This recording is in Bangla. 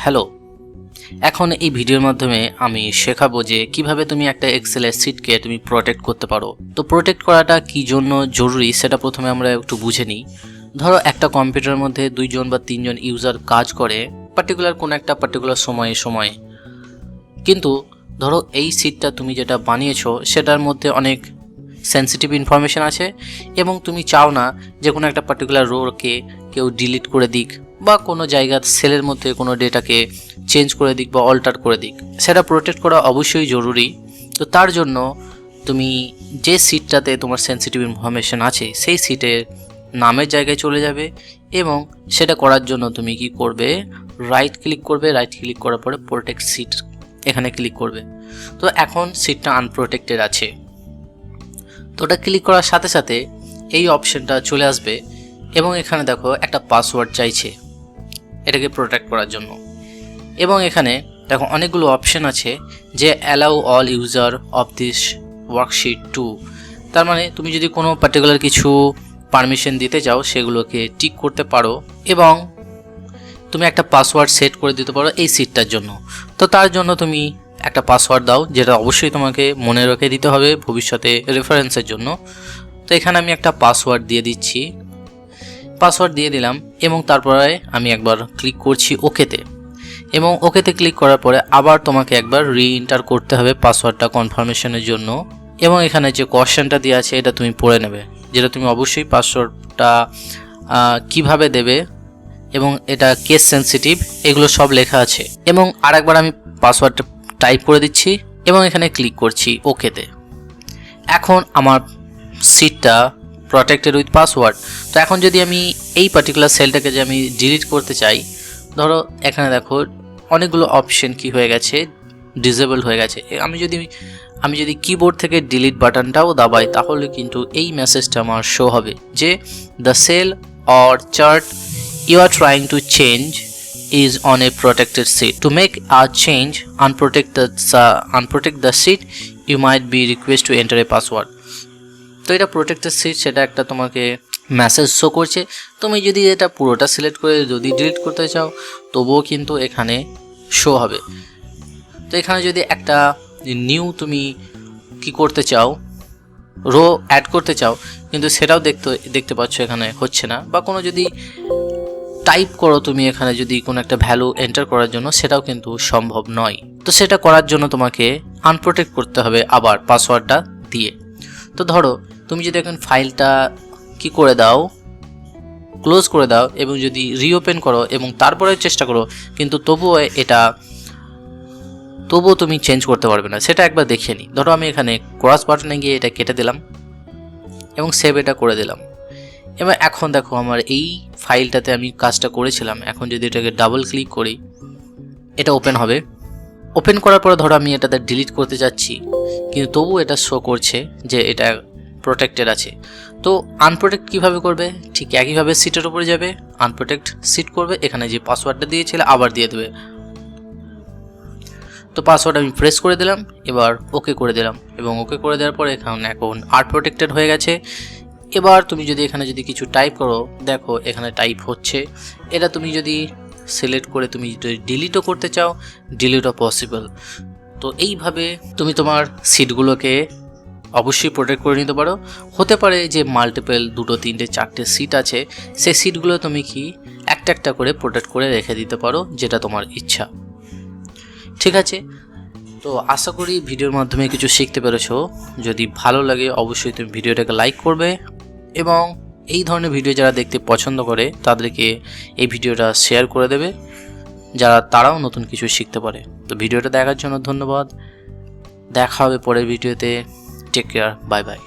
হ্যালো, এখন এই ভিডিওর মাধ্যমে আমি শেখাবো যে কিভাবে তুমি একটা এক্সেলের শিটকে তুমি প্রোটেক্ট করতে পারো। তো প্রোটেক্ট করাটা কি জন্য জরুরি সেটা প্রথমে আমরা একটু বুঝে নিই। ধরো একটা কম্পিউটারের মধ্যে 2জন বা 3জন ইউজার কাজ করে পার্টিকুলার কোনো একটা পার্টিকুলার সময়ে, কিন্তু ধরো এই শিটটা তুমি যেটা বানিয়েছো সেটার মধ্যে অনেক সেন্সিটিভ ইনফরমেশন আছে এবং তুমি চাও না যে কোনো একটা পার্টিকুলার রোকে কেউ ডিলিট করে দিক বা কোনো জায়গার সেলের মধ্যে কোনো ডেটাকে চেঞ্জ করে দিক বা অল্টার করে দিক। সেটা প্রোটেক্ট করা অবশ্যই জরুরি। তো তার জন্য তুমি যে সিটটাতে তোমার সেন্সিটিভ ইনফরমেশন আছে সেই সিটের নামের জায়গায় চলে যাবে এবং সেটা করার জন্য তুমি কি করবে, রাইট ক্লিক করবে। রাইট ক্লিক করার পরে প্রোটেক্ট সিট এখানে ক্লিক করবে। তো এখন সিটটা আনপ্রোটেক্টেড আছে, তো ওটা ক্লিক করার সাথে সাথে এই অপশনটা চলে আসবে এবং এখানে দেখো একটা পাসওয়ার্ড চাইছে এটাকে প্রোটেক্ট করার জন্য। এবং এখানে দেখো অনেকগুলো অপশন আছে যে allow all user of this worksheet to, তার মানে তুমি যদি কোনো পার্টিকুলার কিছু পারমিশন দিতে চাও সেগুলোকে টিক করতে পারো এবং তুমি একটা পাসওয়ার্ড সেট করে দিতে পারো এই সিটটার জন্য। তো তার জন্য তুমি একটা পাসওয়ার্ড দাও যেটা অবশ্যই তোমাকে মনে রেখে দিতে হবে ভবিষ্যতে রেফারেন্সের জন্য। তো এখানে আমি একটা পাসওয়ার্ড দিয়ে দিচ্ছি, পাসওয়ার্ড দিয়ে দিলাম এবং তারপরে আমি একবার ক্লিক করছি ওকেতে এবং ওকেতে ক্লিক করার পরে আবার তোমাকে একবার রিএন্টার করতে হবে পাসওয়ার্ডটা কনফার্মেশনের জন্য। এবং এখানে যে কোশ্চেনটা দেওয়া আছে এটা তুমি পড়ে নেবে, যেটা তুমি অবশ্যই পাসওয়ার্ডটা কিভাবে দেবে এবং এটা কেস সেন্সিটিভ এগুলো সব লেখা আছে। এবং আরেকবার আমি পাসওয়ার্ডটা টাইপ করে দিচ্ছি এবং এখানে ক্লিক করছি ওকেতে। এখন আমার সিটটা প্রোটেক্টেড উইথ পাসওয়ার্ড। তো এখন যদি আমি এই পার্টিকুলার সেলটাকে যে আমি ডিলিট করতে চাই, ধরো এখানে দেখো অনেকগুলো অপশন কি হয়ে গেছে, ডিসেবল হয়ে গেছে। আমি যদি কিবোর্ড থেকে ডিলিট বাটনটাও দাবাই তাহলে কিন্তু এই মেসেজটা আমার শো হবে যে the cell or chart you are trying to change is on a protected sheet. To make a change, unprotect the sheet, you might be requested to enter a password. তো এটা প্রোটেক্টেড সিট, সেটা একটা তোমাকে মেসেজ শো করছে। তুমি যদি এটা পুরোটা সিলেক্ট করে যদি ডিলিট করতে চাও তবুও কিন্তু এখানে শো হবে। তো এখানে যদি একটা নিউ তুমি কি করতে চাও, রো অ্যাড করতে চাও, কিন্তু সেটাও দেখতে পাচ্ছ এখানে হচ্ছে না। বা কোনো যদি টাইপ করো তুমি এখানে যদি কোনো একটা ভ্যালু এন্টার করার জন্য, সেটাও কিন্তু সম্ভব নয়। তো সেটা করার জন্য তোমাকে আনপ্রোটেক্ট করতে হবে আবার পাসওয়ার্ডটা দিয়ে। তো ধরো তুমি যদি এখন ফাইলটা কি করে দাও, ক্লোজ করে দাও এবং যদি রিওপেন করো এবং তারপরে চেষ্টা করো, কিন্তু তবুও তুমি চেঞ্জ করতে পারবে না। সেটা একবার দেখিয়ে নিই। ধরো আমি এখানে ক্রস বাটনে গিয়ে এটা কেটে দিলাম এবং সেভ এটা করে দিলাম। এবার এখন দেখো আমার এই ফাইলটাতে আমি কাজটা করেছিলাম। এখন যদি এটাকে ডাবল ক্লিক করি এটা ওপেন হবে। ওপেন করার পরে ধরো আমি এটাতে ডিলিট করতে যাচ্ছি, কিন্তু তবু এটা শো করছে যে এটা প্রোটেক্টেড আছে। তো আনপ্রোটেক্ট কিভাবে করবে, ঠিক একইভাবে সিটের উপরে যাবে, আনপ্রোটেক্ট সিট করবে, এখানে যে পাসওয়ার্ডটা দিয়েছিলে আবার দিয়ে দেবে। তো পাসওয়ার্ড আমি প্রেস করে দিলাম, এবার ওকে করে দিলাম এবং ওকে করে দেওয়ার পরে এখন আনপ্রোটেক্টেড হয়ে গেছে। এবার তুমি যদি এখানে যদি কিছু টাইপ করো, দেখো এখানে টাইপ হচ্ছে। এটা তুমি যদি সিলেক্ট করে তুমি যদি ডিলিটও করতে চাও, ডিলিটও পসিবল। তো এইভাবে তুমি তোমার সিটগুলোকে অবশ্যই প্রোটেক্ট করে নিতে পারো। হতে পারে যে মাল্টিপল 2, 3, 4 সিট আছে, সেই সিটগুলো তুমি কি একটা একটা করে প্রোটেক্ট করে রেখে দিতে পারো, যেটা তোমার ইচ্ছা। ঠিক আছে, তো আশা করি ভিডিওর মাধ্যমে কিছু শিখতে পেরেছো। যদি ভালো লাগে অবশ্যই তুমি ভিডিওটাকে লাইক করবে এবং এই ধরনের ভিডিও যারা দেখতে পছন্দ করে তাদেরকে এই ভিডিওটা শেয়ার করে দেবে, তারাও নতুন কিছু শিখতে পারে। তো ভিডিওটা দেখার জন্য ধন্যবাদ। দেখা হবে পরের ভিডিওতে। Take care, bye by.